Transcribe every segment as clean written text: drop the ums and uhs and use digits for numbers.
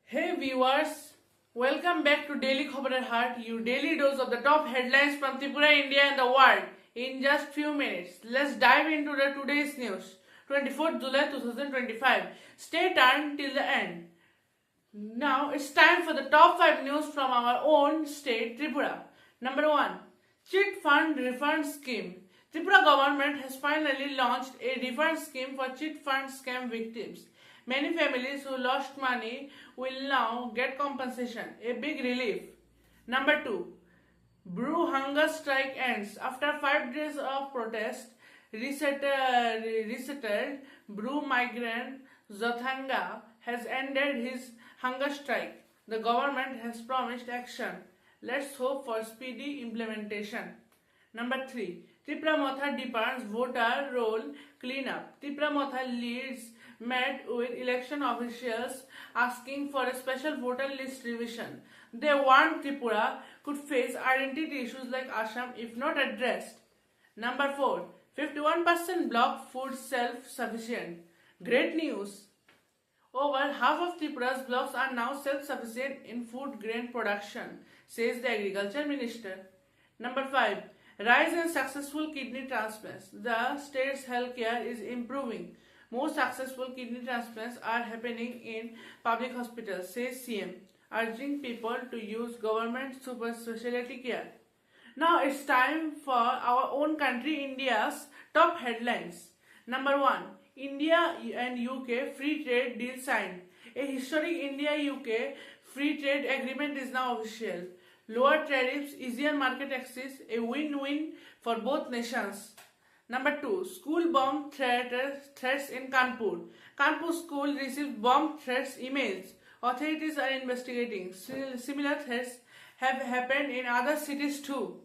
Hey viewers, welcome back to Daily Khobar Heart, your daily dose of the top headlines from Tripura, India and the world in just few minutes. Let's dive into the today's news. 24th July 2025. Stay tuned till the end. Now it's time for the top 5 news from our own state Tripura. Number 1. Chit Fund Refund Scheme. Tripura government has finally launched a refund scheme for chit fund scam victims. Many families who lost money will now get compensation, a big relief. Number 2. Brew hunger strike ends. After 5 days of protest, resettled Brew migrant Zothanga has ended his hunger strike. The government has promised action. Let's hope for speedy implementation. Number 3. Tripura Motha demands voter roll cleanup. Tripura Motha leads met with election officials asking for a special voter list revision. They warned Tripura could face identity issues like Assam if not addressed. Number 4. 51% block food self-sufficient. Great news! Over half of Tripura's blocks are now self-sufficient in food grain production, says the Agriculture Minister. Number 5. Rise in successful kidney transplants. The state's healthcare is improving. More successful kidney transplants are happening in public hospitals, says CM, urging people to use government super specialty care. Now it's time for our own country, India's top headlines. Number 1. India and UK free trade deal signed. A historic India-UK free trade agreement is now official. Lower tariffs, easier market access, a win-win for both nations. Number 2. School bomb threats in Kanpur. Kanpur school received bomb threats emails. Authorities are investigating. Similar threats have happened in other cities too.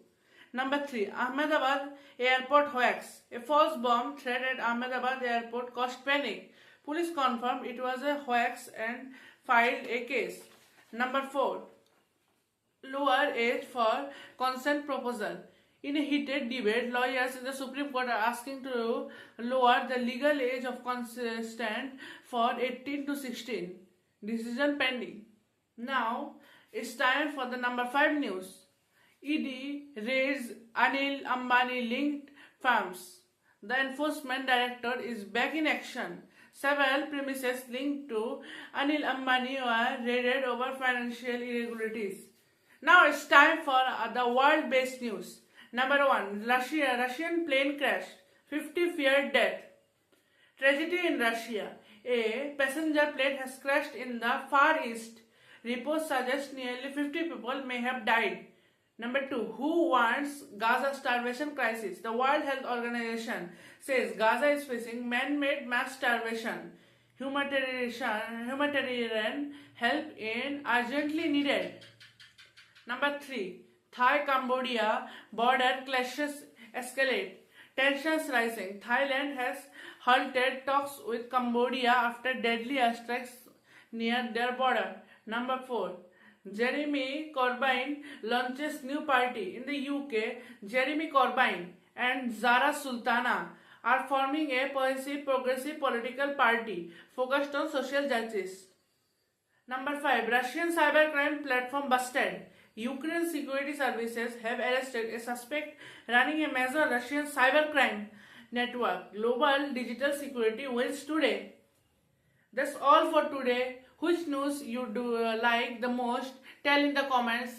Number 3. Ahmedabad airport hoax. A false bomb threat at Ahmedabad airport caused panic. Police confirmed it was a hoax and filed a case. Number 4. Lower age for consent proposal. In a heated debate, lawyers in the Supreme Court are asking to lower the legal age of consent for 18 to 16. Decision pending. Now, it's time for the number 5 news. ED raids Anil Ambani linked firms. The enforcement director is back in action. Several premises linked to Anil Ambani were raided over financial irregularities. Now it's time for the world-based news. Number 1. Russian plane crash. 50 feared death. Tragedy in Russia. A passenger plane has crashed in the Far East. Reports suggest nearly 50 people may have died. Number 2. Who warns Gaza starvation crisis? The World Health Organization says Gaza is facing man-made mass starvation. Humanitarian help is urgently needed. Number 3. Thai-Cambodia border clashes escalate. Tensions rising. Thailand has halted talks with Cambodia after deadly airstrikes near their border. Number 4. Jeremy Corbyn launches new party. In the UK, Jeremy Corbyn and Zara Sultana are forming a progressive political party focused on social justice. Number 5. Russian cybercrime platform busted. Ukraine security services have arrested a suspect running a major Russian cybercrime network. Global digital security wins today. That's all for today. Which news you do like the most? Tell in the comments.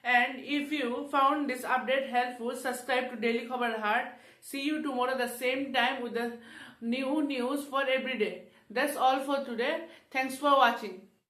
And if you found this update helpful, subscribe to Daily Khobar Heart. See you tomorrow the same time with the new news for every day. That's all for today. Thanks for watching.